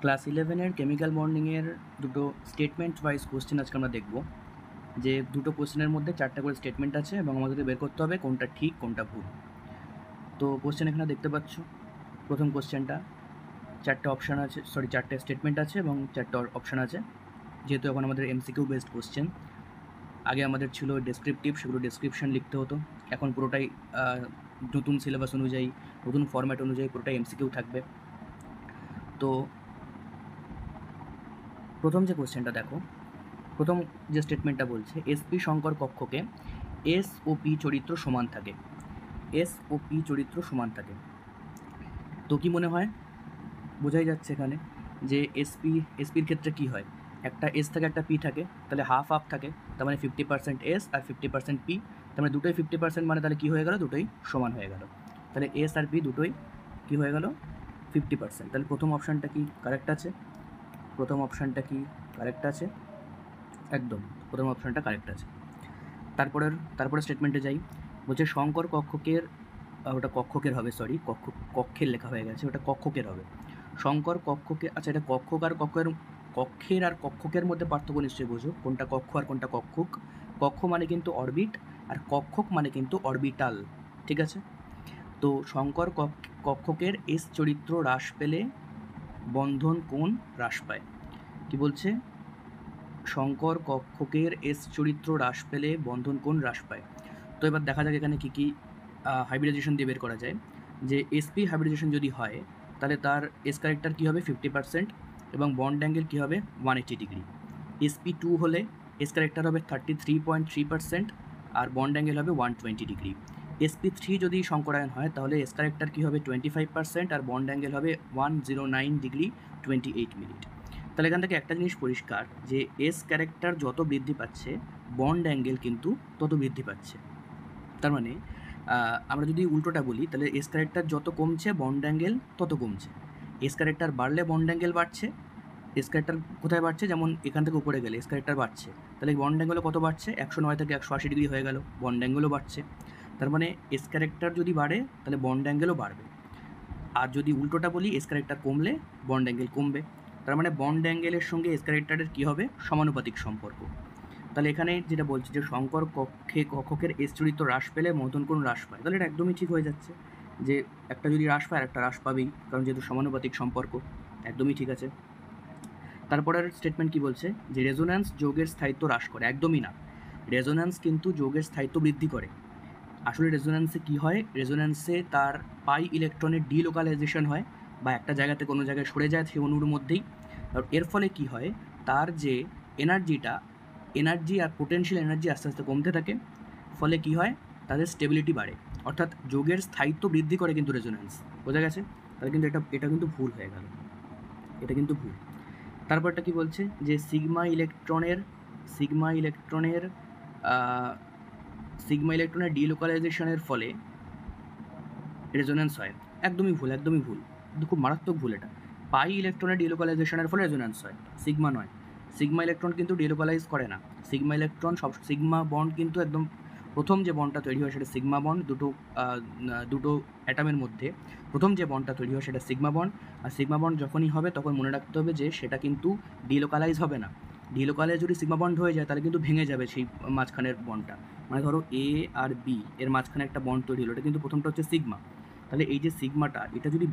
Class ইলেভেনের chemical বন্ডিংয়ের দুটো statement wise question আজকে আমরা দেখব। যে দুটো কোশ্চেনের মধ্যে চারটে করে স্টেটমেন্ট আছে এবং আমাদেরকে বের করতে হবে কোনটা ঠিক কোনটা ভুল। তো কোশ্চেন এখানে দেখতে পাচ্ছ, প্রথম কোশ্চেনটা চারটে অপশান আছে, চারটে স্টেটমেন্ট আছে এবং চারটে অপশান আছে। যেহেতু এখন আমাদের এমসিকিউ বেসড কোশ্চেন, আগে আমাদের ছিল ডেসক্রিপটিভ, সেগুলো ডেসক্রিপশন লিখতে হতো। এখন পুরোটাই নতুন সিলেবাস অনুযায়ী, নতুন ফরম্যাট অনুযায়ী পুরোটাই এমসিকিউ থাকবে। তো প্রথম যে কোশ্চেনটা দেখো, প্রথম যে স্টেটমেন্টটা বলছে এসপি শঙ্কর কক্ষকে এস ও পি চরিত্র সমান থাকে। এস ও পি চরিত্র সমান থাকে, তো কি মনে হয়? বোঝাই যাচ্ছে এখানে যে এসপির ক্ষেত্রে কি হয়, একটা এস থাকে একটা পি থাকে, তাহলে হাফ হাফ থাকে, তার মানে 50% এস আর 50% পি, তার মানে দুটোই 50%, মানে তাহলে কী হয়ে গেল, দুটোই সমান হয়ে গেল। তাহলে এস আর পি দুটোই কী হয়ে গেল, 50%। তাহলে প্রথম অপশানটা কি কারেক্ট আছে? প্রথম অপশানটা কি কারেক্ট আছে? একদম প্রথম অপশানটা কারেক্ট আছে। তারপরে স্টেটমেন্টে যাই, বলছে শঙ্কর কক্ষকের, ওটা কক্ষকের হবে, কক্ষের লেখা হয়ে গেছে, ওটা কক্ষকের হবে। শঙ্কর কক্ষকে, আচ্ছা এটা কক্ষের আর কক্ষকের মধ্যে পার্থক্য নিশ্চয়ই বোঝো, কোনটা কক্ষ আর কোনটা কক্ষক। কক্ষ মানে কিন্তু অরবিট আর কক্ষক মানে কিন্তু অরবিটাল, ঠিক আছে? তো শঙ্কর কক্ষকের এস চরিত্র হ্রাস পেলে বন্ধন কোণ হ্রাস পায়। কি বলছে? শঙ্কর কক্ষকের এস চরিত্র হ্রাস পেলে বন্ধন কোণ হ্রাস পায়। তো এবার দেখা যাক এখানে কী কী হাইব্রিডাইজেশন দিয়ে বের করা যায়। যে এসপি হাইব্রিডাইজেশন যদি হয় তাহলে তার এস ক্যারেক্টার কী হবে, 50%, এবং বন্ড অ্যাঙ্গেল কী হবে, 180 ডিগ্রি। এসপি টু হলে এস ক্যারেক্টার হবে 33.3% আর বন্ড অ্যাঙ্গেল হবে 120 ডিগ্রি। এসপি থ্রি যদি সংকরায়ন হয় তাহলে এস ক্যারেক্টার কী হবে, 25% আর বন্ড অ্যাঙ্গেল হবে 109 ডিগ্রি 28 মিনিট। তাহলে এখান থেকে একটা জিনিস পরিষ্কার, যে এস ক্যারেক্টার যত বৃদ্ধি পাচ্ছে বন্ড অ্যাঙ্গেল কিন্তু তত বৃদ্ধি পাচ্ছে। তার মানে আমরা যদি উল্টোটা বলি, তাহলে এস ক্যারেক্টার যত কমছে বন্ড অ্যাঙ্গেল তত কমছে। এস ক্যারেক্টার বাড়লে বন্ড অ্যাঙ্গেল বাড়ছে। এস ক্যারেক্টার কোথায় বাড়ছে, যেমন এখান থেকে উপরে গেলে এস ক্যারেক্টার বাড়ছে, তাহলে বন্ড অ্যাঙ্গেলও কত বাড়ছে, 109 থেকে 180 ডিগ্রি হয়ে গেল, বন্ড অ্যাঙ্গেলও বাড়ছে। তার মানে এস ক্যারেক্টার যদি বাড়ে তাহলে বন্ড অ্যাঙ্গেলও বাড়বে। আর যদি উল্টোটা বলি, এস ক্যারেক্টার কমলে বন্ড অ্যাঙ্গেল কমবে। তার মানে বন্ড অ্যাঙ্গেলের সঙ্গে এস ক্যারেক্টারের কী হবে, সমানুপাতিক সম্পর্ক। তাহলে এখানে যেটা বলছি যে শঙ্কর কক্ষকের এস চরিত্র হ্রাস পেলে মদন কোণ হ্রাস পায়, তাহলে এটা একদমই ঠিক হয়ে যাচ্ছে যে একটা যদি হ্রাস পায় আর একটা হ্রাস পাবেই, কারণ যেহেতু সমানুপাতিক সম্পর্ক, একদমই ঠিক আছে। তারপরের স্টেটমেন্ট কি বলছে, যে রেজোন্যান্স যৌগের স্থায়িত্ব হ্রাস করে। একদমই না, রেজোন্যান্স কিন্তু যৌগের স্থায়িত্ব বৃদ্ধি করে। আসলে রেজোন্যান্সে কী হয়, রেজোন্যান্সে তার পাই ইলেকট্রনের ডিলোকালাইজেশন হয়, বা একটা জায়গাতে কোনো জায়গায় সরে যায় সেই অণুর মধ্যেই। এর ফলে কি হয়, তার যে এনার্জি আর পোটেনশিয়াল এনার্জি আস্তে আস্তে কমতে থাকে। ফলে কি হয়, তাদের স্টেবিলিটি বাড়ে, অর্থাৎ যৌগের স্থায়িত্ব বৃদ্ধি করে কিন্তু রেজোন্যান্স। বোঝা গেছে? তাহলে কিন্তু এটা কিন্তু ভুল হয়ে গেল, এটা কিন্তু ভুল। তারপরটা কি বলছে, যে সিগমা ইলেকট্রনের ডিলোকালাইজেশনের ফলে রেজোন্যান্স হয়। একদমই ভুল, একদমই ভুল, কিন্তু খুব মারাত্মক ভুল এটা। পাই ইলেকট্রনের ডিলোকালাইজেশনের ফলে রেজোন্যান্স হয়, সিগমা নয়। সিগমা ইলেকট্রন কিন্তু ডিলোকালাইজ করে না। সিগমা বন্ড কিন্তু একদম প্রথম যে বন্ডটা তৈরি হয় সেটা সিগমা বন্ড, দুটো অ্যাটমের মধ্যে প্রথম যে বন্ডটা তৈরি হয় সেটা সিগমা বন্ড। আর সিগমা বন্ড যখনই হবে তখন মনে রাখতে হবে যে সেটা কিন্তু ডিলোকালাইজ হবে না। ডিলোকালাইজ যদি সিগমা বন্ড হয়ে যায় তাহলে কিন্তু ভেঙে যাবে সেই মাঝখানের বন্ডটা। মানে ধরো এ আর বি এর মাঝখানে একটা বন্ড তৈরি হলো, এটা কিন্তু প্রথমটা হচ্ছে সিগমা। তাহলে এই যে সিগমাটা, এটা যদি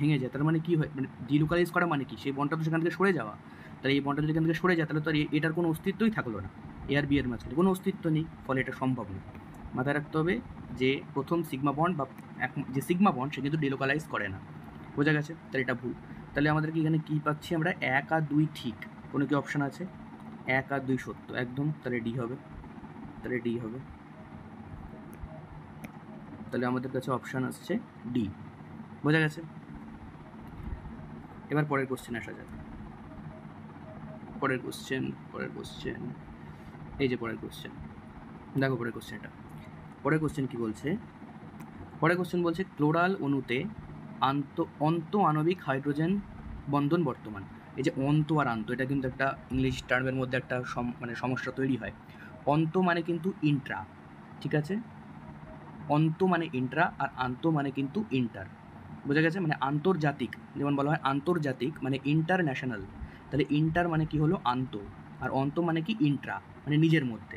ভেঙে যায় তার মানে কি হয়, মানে ডিলোকালাইজ করা মানে কি, সেই বন্ডটা তো সেখান থেকে সরে যাওয়া। তাহলে এই বন্ডটা যদি এখান থেকে সরে যায় তাহলে তো এটার কোনো অস্তিত্বই থাকলো না, এ আর বি এর মাঝখানে কোনো অস্তিত্ব নেই, ফলে এটা সম্ভব না। মাথায় রাখতে হবে যে প্রথম সিগমা বন্ড বা যে সিগমা বন্ড সে কিন্তু ডিলোকালাইজ করে না। বোঝা গেছে? তাহলে এটা ভুল। তাহলে আমাদেরকে এখানে কী পাচ্ছি আমরা, 1 আর 2 ঠিক। কোনো কি অপশান আছে? 1 আর 2 সত্য একদম, তাহলে ডি হবে। তাহলে আমাদের কাছে অপশান আসছে ডি। বোঝা গেছে? এবার পরের কোশ্চেন আসা যাক। পরের কোশ্চেন এই যে পরের কোশ্চেন, দেখো পরের কোশ্চেনটা। পরের কোশ্চেন কি বলছে, বলছে ক্লোরাল অণুতে অন্ত আণবিক হাইড্রোজেন বন্ধন বর্তমান। এই যে অন্ত আর আন্ত, এটা কিন্তু একটা ইংলিশ টার্মের মধ্যে একটা মানে সমস্যা তৈরি হয়। অন্ত মানে কিন্তু ইন্ট্রা, ঠিক আছে? অন্ত মানে ইন্ট্রা আর আন্ত মানে কিন্তু ইন্টার। বোঝা গেছে? মানে আন্তর্জাতিক, যেমন বলা হয় আন্তর্জাতিক মানে ইন্টারন্যাশনাল, তাহলে ইন্টার মানে কি হলো আন্ত, আর অন্ত মানে কি ইন্ট্রা মানে নিজের মধ্যে,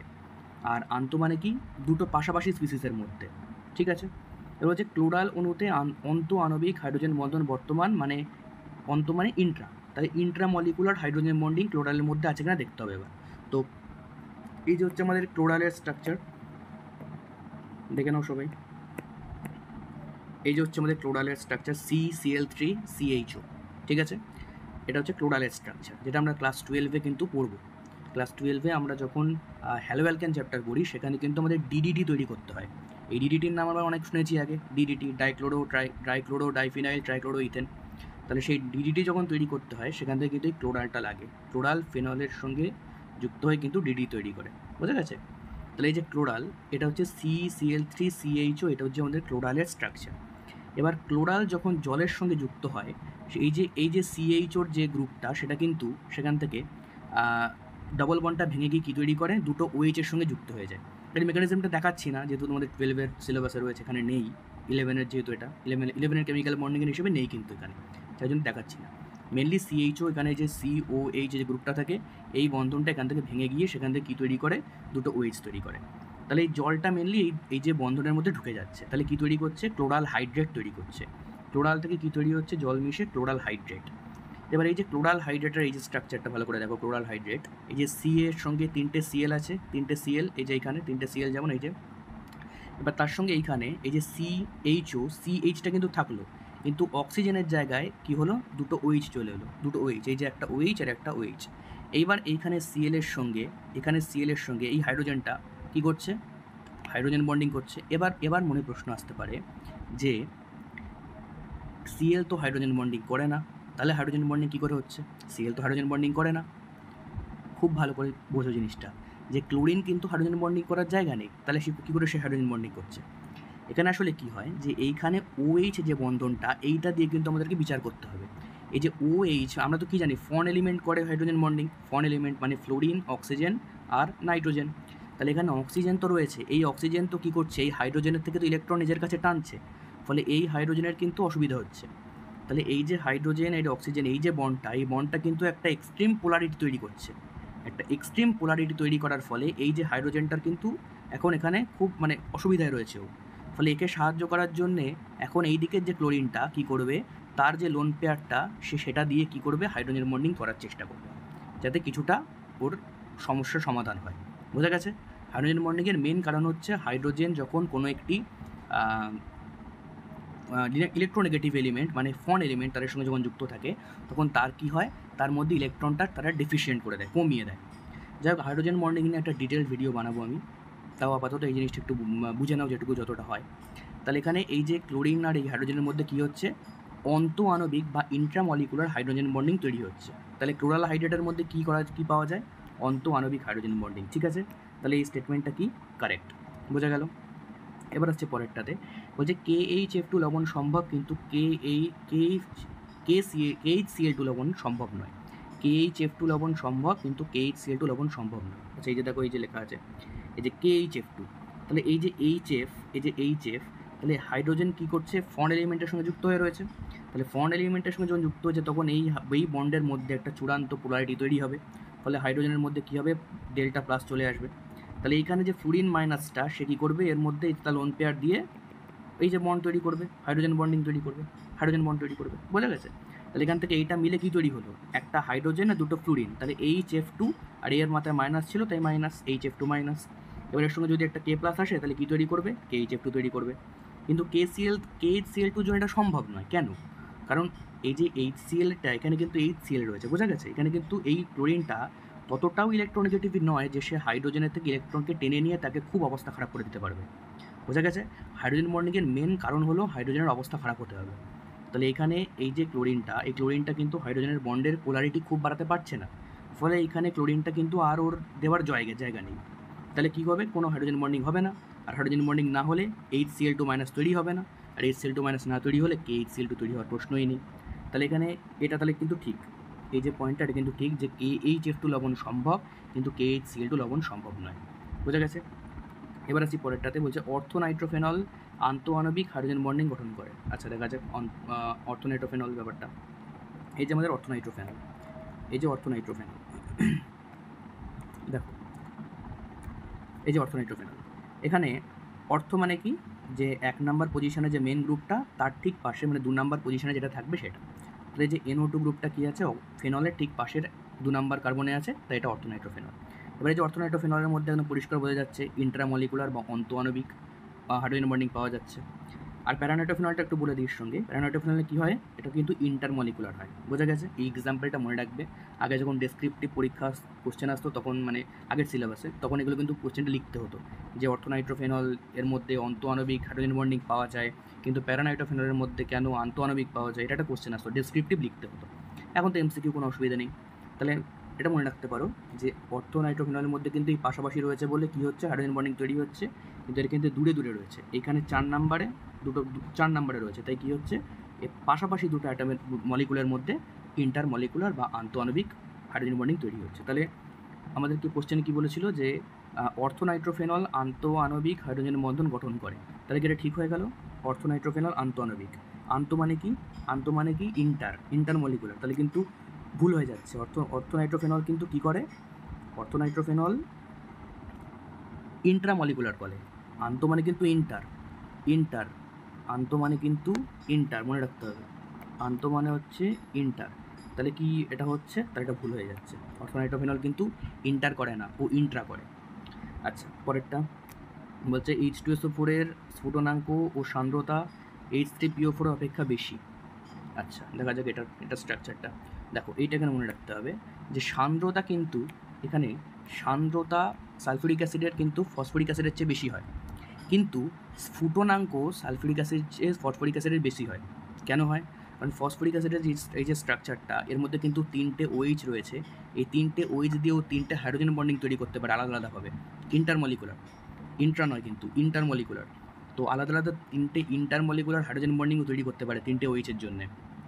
আর আন্ত মানে কি দুটো পাশাপাশি স্পিসিসের মধ্যে, ঠিক আছে? এবার হচ্ছে ক্লোরাল অণুতে অন্ত আণবিক হাইড্রোজেন বন্ধন বর্তমান মানে অন্ত মানে ইন্ট্রা, তাহলে ইন্ট্রা মলিকুলার হাইড্রোজেন বন্ডিং ক্লোরালের মধ্যে আছে কিনা দেখতে হবে এবার। তো এই যে হচ্ছে আমাদের ক্লোরালের স্ট্রাকচার, দেখে নাও সবাই। এই যে হচ্ছে আমাদের ক্লোরালের স্ট্রাকচার CCl3CHO, ঠিক আছে? এটা হচ্ছে ক্লোরালের স্ট্রাকচার, যেটা আমরা ক্লাস 12-এ কিন্তু পড়বো। ক্লাস 12-এ আমরা যখন হ্যালোঅ্যালকেন চ্যাপ্টার পড়ি সেখানে কিন্তু আমাদের ডিডিটি তৈরি করতে হয়। এই ডিডিটির নাম আমরা অনেক শুনেছি আগে, DDT dichlorodiphenyltrichloroethane. তাহলে সেই ডিডিটি যখন তৈরি করতে হয় সেখান থেকে কিন্তু এই ক্লোরালটা লাগে, ক্লোরাল ফেনলের সঙ্গে যুক্ত হয়ে কিন্তু ডিডি তৈরি করে, বোঝা গেছে? তাহলে এই যে ক্লোরাল, এটা হচ্ছে CCl3CHO, এটা হচ্ছে আমাদের ক্লোরালের স্ট্রাকচার। এবার ক্লোরাল যখন জলের সঙ্গে যুক্ত হয়, এই যে CHOর যে গ্রুপটা সেটা কিন্তু সেখান থেকে ডবল বন্ডটা ভেঙে গিয়ে কী তৈরি করে, দুটো OH-এর সঙ্গে যুক্ত হয়ে যায়। এর মেকানিজমটা দেখাচ্ছি না, যেহেতু তোমাদের 12-এর সিলেবাসে রয়েছে, এখানে নেই। 11-এর যেহেতু এটা 11-এর কেমিক্যাল বন্ডিংয়ের হিসেবে নেই কিন্তু এখানে, তাই জন্য দেখাচ্ছি না। মেনলি CHO, এখানে যে COH যে গ্রুপটা থাকে, এই বন্ধনটা এখান থেকে ভেঙে গিয়ে সেখান থেকে কী তৈরি করে, দুটো OH তৈরি করে। তাহলে এই জলটা মেনলি এই যে বন্ধনের মধ্যে ঢুকে যাচ্ছে, তাহলে কী তৈরি করছে, ক্লোরাল হাইড্রেট তৈরি করছে। ক্লোরাল থেকে কী তৈরি হচ্ছে, জল মিশে ক্লোরাল হাইড্রেট। এবার এই যে ক্লোরাল হাইড্রেটের এই যে স্ট্রাকচারটা ভালো করে দেখো, ক্লোরাল হাইড্রেট, এই যে সি এর সঙ্গে 3টে Cl আছে, 3টে Cl, এই যে এইখানে 3টে Cl যেমন এই যে, এবার তার সঙ্গে এইখানে এই যে CHটা কিন্তু থাকলো, কিন্তু অক্সিজেনের জায়গায় কি হলো, দুটো OH চলে এলো, দুটো OH, এই যে একটা OH আর একটা OH। এইবার এইখানে Cl এর সঙ্গে, এখানে Cl এর সঙ্গে এই হাইড্রোজেনটা কি করছে, হাইড্রোজেন বন্ডিং করছে। এবার মনে প্রশ্ন আসতে পারে যে Cl তো হাইড্রোজেন বন্ডিং করে না, তাহলে হাইড্রোজেন বন্ডিং কী করে হচ্ছে? Cl তো হাইড্রোজেন বন্ডিং করে না। খুব ভালো করে বোঝো জিনিসটা, যে ক্লোরিন কিন্তু হাইড্রোজেন বন্ডিং করার জায়গা নেই, তাহলে সে কী করে সে হাইড্রোজেন বন্ডিং করছে? এখানে আসলে কি হয়, যে এইখানে OH যে বন্ধনটা, এইটা দিয়ে কিন্তু আমাদেরকে বিচার করতে হবে। এই যে OH, আমরা তো কি জানি, ফন এলিমেন্ট করে হাইড্রোজেন বন্ডিং, ফন এলিমেন্ট মানে ফ্লোরিন, অক্সিজেন আর নাইট্রোজেন। তাহলে এখানে অক্সিজেন তো রয়েছে, এই অক্সিজেন তো কী করছে, এই হাইড্রোজেনের থেকে তো ইলেকট্রন নিজের কাছে টানছে, ফলে এই হাইড্রোজেনের কিন্তু অসুবিধা হচ্ছে। তাহলে এই যে হাইড্রোজেন, এই অক্সিজেন, এই যে বন্ডটা, এই বন্ডটা কিন্তু একটা এক্সট্রিম পোলারিটি তৈরি করছে। একটা এক্সট্রিম পোলারিটি তৈরি করার ফলে এই যে হাইড্রোজেনটার কিন্তু এখন এখানে খুব মানে অসুবিধায় রয়েছে ও। ফলে একে সাহায্য করার জন্যে এখন এই দিকের যে ক্লোরিনটা কী করবে, তার যে লোন পেয়ারটা সেটা দিয়ে কী করবে, হাইড্রোজেন বন্ডিং করার চেষ্টা করবে, যাতে কিছুটা ওর সমস্যার সমাধান হয়। বোঝা গেছে? হাইড্রোজেন বন্ডিংয়ের মেন কারণ হচ্ছে হাইড্রোজেন যখন কোনো একটি ইলেকট্রোনেগেটিভ এলিমেন্ট মানে ফন এলিমেন্ট তাদের সঙ্গে যখন যুক্ত থাকে, তখন তার কী হয়, তার মধ্যে ইলেকট্রনটা তারা ডেফিসিয়েন্ট করে দেয়, কমিয়ে দেয়। যাই হোক, হাইড্রোজেন বন্ডিং নিয়ে একটা ডিটেলস ভিডিও বানাবো আমি, তাও আপাতত এই জিনিসটা একটু বুঝে নাও যেটুকু যতটা হয়। তাহলে এখানে এই যে ক্লোরিন আর এই হাইড্রোজেনের মধ্যে কী হচ্ছে, অন্তঃআণবিক বা ইন্ট্রামলিকুলার হাইড্রোজেন বন্ডিং তৈরি হচ্ছে। তাহলে ক্লোরাল হাইড্রেটের মধ্যে কী পাওয়া যায়, অন্তঃআণবিক হাইড্রোজেন বন্ডিং, ঠিক আছে? তাহলে এই স্টেটমেন্টটা কি কারেক্ট, বোঝা গেল? এবার হচ্ছে পরেরটাতে, বলছে KHF2 লবণ সম্ভব, কিন্তু KHCl2 লবণ সম্ভব নয়। KHF2 লবণ সম্ভব, কিন্তু KHCl2 লবণ সম্ভব নয়। আচ্ছা, এই যে দেখো, এই যে লেখা আছে এই যে KHF2, তাহলে এই যে HF, তাহলে হাইড্রোজেন কী করছে, ফন এলিমেন্টের সঙ্গে যুক্ত হয়ে রয়েছে। তাহলে ফন এলিমেন্টের সঙ্গে যখন যুক্ত হয়েছে, তখন এই বন্ডের মধ্যে একটা চূড়ান্ত পোলারিটি তৈরি হবে, ফলে হাইড্রোজেনের মধ্যে কী হবে, ডেল্টা প্লাস চলে আসবে। তাহলে এইখানে যে ফ্লুরিন মাইনাসটা, সে কী করবে, এর মধ্যে তার লোন পেয়ার দিয়ে এই যে বন্ড তৈরি করবে, হাইড্রোজেন বন্ডিং তৈরি করবে, হাইড্রোজেন বন্ড তৈরি করবে, বোঝা গেছে? তাহলে এখান থেকে এইটা মিলে কী তৈরি হলো, একটা হাইড্রোজেন আর দুটো ফ্লুরিন, তাহলে HF2, আর এর মাথায় মাইনাস ছিল তাই মাইনাস, HF2 মাইনাস। এবার এর সঙ্গে যদি একটা K প্লাস আসে, তাহলে কী তৈরি করবে, KHF2 তৈরি করবে। কিন্তু KHCl2 জন্য এটা সম্ভব নয়, কেন? কারণ এই যে HClটা, এখানে কিন্তু HCl রয়েছে, বোঝা গেছে? এখানে কিন্তু এই ক্লোরিনটা ততটাও ইলেকট্রোনেগেটিভ নয় যে সে হাইড্রোজেনের থেকে ইলেকট্রনকে টেনে নিয়ে তাকে খুব অবস্থা খারাপ করে দিতে পারবে, বোঝা গেছে? হাইড্রোজেন বন্ডিংয়ের মেন কারণ হলো হাইড্রোজেনের অবস্থা খারাপ হতে হবে। তাহলে এখানে এই যে ক্লোরিনটা কিন্তু হাইড্রোজেনের বন্ডের পোলারিটি খুব বাড়াতে পারছে না, ফলে এখানে ক্লোরিনটা কিন্তু আর ওর দেওয়ার জায়গা নেই। তাহলে কী হবে, কোনো হাইড্রোজেন বন্ডিং হবে না, আর হাইড্রোজেন বন্ডিং না হলে HCl2 মাইনাস তৈরি হবে না, আর HCl2 মাইনাস না তৈরি হলে KHCl2 তৈরি হওয়ার প্রশ্নই নেই। তাহলে এখানে এটা তাহলে কিন্তু ঠিক, এই যে পয়েন্টটা, এটা কিন্তু ঠিক যে KHF2 লবণ সম্ভব, কিন্তু KHCl2 লবণ সম্ভব নয়, বোঝা গেছে? এবার আসি পরেরটাতে, বলছে অর্থোনাইট্রোফেনল আন্তঃআণবিক হাইড্রোজেন বন্ডিং গঠন করে। আচ্ছা দেখা যাক অর্থোনাইট্রোফেনল ব্যাপারটা। এই যে আমাদের অর্থোনাইট্রোফেনল, এই যে অর্থোনাইট্রোফেনল, দেখো এই যে অর্থোনাইট্রোফেনল, এখানে অর্থ মানে কি, যে 1 নাম্বার পজিশনে যে মেন গ্রুপটা তার ঠিক পাশে, মানে 2 নাম্বার পজিশনে যেটা থাকবে সেটা। তাহলে যে NO2 গ্রুপটা কী আছে, ফেনলের ঠিক পাশের 2 নাম্বার কার্বনে আছে, তাই এটা অর্থোনাইট্রোফেনল। এবারে যে অর্থোনাইট্রোফেনলের মধ্যে একদম পরিষ্কার বোঝা যাচ্ছে ইন্ট্রামলিকুলার বা অন্তঃআণবিক হাইড্রোজেন বন্ডিং পাওয়া যাচ্ছে। আর প্যারানাইট্রোফেনলটা একটু বলে দিই সঙ্গে, প্যারানাইট্রোফেনলে কী হয়, এটা কিন্তু ইন্টারমলিকুলার হয়। বোঝা গেছে? এই এক্সাম্পলটা মনে রাখবে, আগে যখন ডেসক্রিপটিভ পরীক্ষা কোশ্চেন আসতো তখন, মানে আগের সিলেবাসে, তখন এগুলো কিন্তু কোশ্চেনটা লিখতে হতো যে অর্থোনাইট্রোফেনল এর মধ্যে অন্তঃআণবিক হাইড্রোজেন বন্ডিং পাওয়া যায়, কিন্তু প্যারানাইট্রোফেনলের মধ্যে কেন আন্তঃআণবিক পাওয়া যায়, এটা একটা কোশ্চেন আসতো, ডেসক্রিপটিভ লিখতে হতো। এখন তো MCQ কোনো অসুবিধা নেই। তাহলে এটা মনে রাখতে পারো যে অর্থোনাইট্রোফেনলের মধ্যে কিন্তু এই পাশাপাশি রয়েছে বলে কী হচ্ছে, হাইড্রোজেন বন্ডিং তৈরি হচ্ছে, কিন্তু এর কিন্তু দূরে দূরে রয়েছে। এখানে 4 নাম্বারে 4 নাম্বারে রয়েছে, তাই কী হচ্ছে, এর পাশাপাশি দুটো অ্যাটমের মলিকুলের মধ্যে ইন্টারমলিকুলার বা আন্তঃআণবিক হাইড্রোজেন বন্ডিং তৈরি হচ্ছে। তাহলে আমাদেরকে কোশ্চেনে কী বলেছিল যে অর্থোনাইট্রোফেনল আন্তঃআণবিক হাইড্রোজেন বন্ধন গঠন করে। তাহলে কি এটা ঠিক হয়ে গেল? অর্থোনাইট্রোফেনল আন্তঃআণবিক, আন্ত মানে কি ইন্টারমলিকুলার, তাহলে কিন্তু ভুল হয়ে যাচ্ছে। অর্থোনাইট্রোফেনল কিন্তু কী করে, অর্থোনাইট্রোফেনল ইন্ট্রামলিকুলার করে। আন্ত মানে কিন্তু ইন্টার, আন্ত মানে কিন্তু ইন্টার, মনে রাখতে হবে, আন্ত মানে হচ্ছে ইন্টার। তাহলে কি এটা হচ্ছে, তাহলে এটা ভুল হয়ে যাচ্ছে। অর্থোনাইট্রোফেনল কিন্তু ইন্টার করে না, ও ইন্ট্রা করে। আচ্ছা পরেরটা বলছে H2SO4 এর স্ফুটনাঙ্ক ও সান্দ্রতা H3PO4 অপেক্ষা বেশি। আচ্ছা দেখা যাক এটা স্ট্রাকচারটা। দেখো এইটা এখানে মনে রাখতে হবে যে সান্দ্রতা কিন্তু এখানে সান্দ্রতা সালফিউরিক অ্যাসিডের কিন্তু ফসফরিক অ্যাসিডের চেয়ে বেশি হয়, কিন্তু স্ফুটনাঙ্ক সালফিউরিক অ্যাসিড চেয়ে ফসফরিক অ্যাসিডের বেশি হয়। কেন হয়? কারণ ফসফরিক অ্যাসিডের এই যে স্ট্রাকচারটা, এর মধ্যে কিন্তু 3টে OH রয়েছে, এই 3টে OH দিয়েও 3টে হাইড্রোজেন বন্ডিং তৈরি করতে পারে আলাদা আলাদাভাবে, ইন্টারমলিকুলার, ইন্ট্রা নয় কিন্তু ইন্টারমলিকুলার। তো আলাদা আলাদা 3টে ইন্টারমলিকুলার হাইড্রোজেন বন্ডিংও তৈরি করতে পারে 3টে OH-এর জন্যে।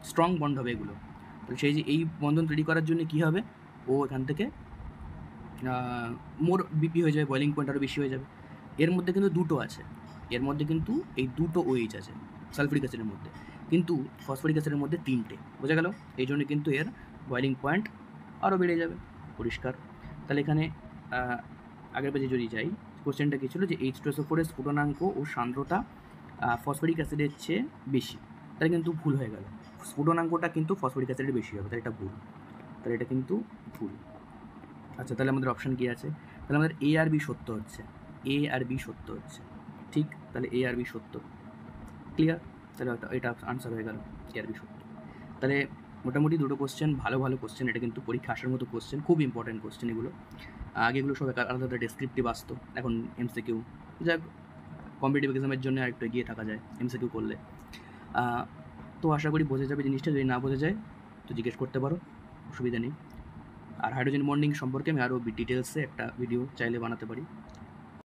স্ট্রং বন্ড হবে এগুলো। তো সেই যে এই বন্ধন তৈরি করার জন্য কী হবে, ও এখান থেকে মোর BP হয়ে যাবে, বয়েলিং পয়েন্ট আরও বেশি হয়ে যাবে। এর মধ্যে কিন্তু দুটো আছে, এর মধ্যে কিন্তু এই দুটো OH আছে সালফিউরিক অ্যাসিডের মধ্যে, কিন্তু ফসফরিক অ্যাসিডের মধ্যে 3টে। বোঝা গেল? এই জন্য কিন্তু এর বয়েলিং পয়েন্ট আরও বেড়ে যাবে। পরিষ্কার? তাহলে এখানে আগের পেজে যদি যাই, কোশ্চেনটা কী ছিল যে H2SO4 এর স্ফুটনাঙ্ক ও সান্দ্রতা ফসফরিক অ্যাসিডের চেয়ে বেশি। তাহলে কিন্তু ভুল হয়ে গেল, স্ফুটনাঙ্কটা কিন্তু ফসফরিক অ্যাসিডের বেশি হবে, তাহলে এটা ভুল, তাহলে এটা কিন্তু ভুল। আচ্ছা তাহলে আমাদের অপশান কী আছে, তাহলে আমাদের A আর B সত্য হচ্ছে, A আর B সত্য হচ্ছে, ঠিক? তাহলে A আর B সত্য, ক্লিয়ার? তাহলে এটা আনসার হয়ে গেল, A আর B সত্য। তাহলে মোটামুটি দুটো কোশ্চেন, ভালো ভালো কোশ্চেন, এটা কিন্তু পরীক্ষা আসার মতো কোশ্চেন, খুব ইম্পর্টেন্ট কোশ্চেন এগুলো। আগে এগুলো সব আলাদা আলাদা ডেসক্রিপটিভ আসতো, এখন MCQ। যাক, কম্পিটিটিভ এক্সামের জন্য আরেকটু এগিয়ে থাকা যায় MCQ করলে। তো আশা করি বোঝা যাবে জিনিসটা, যদি না বোঝা যায় তো জিজ্ঞেস করতে পারো, অসুবিধা নেই। আর হাইড্রোজেন বন্ডিং সম্পর্কে আমি আরও ডিটেলসে একটা ভিডিও চাইলে বানাতে পারি।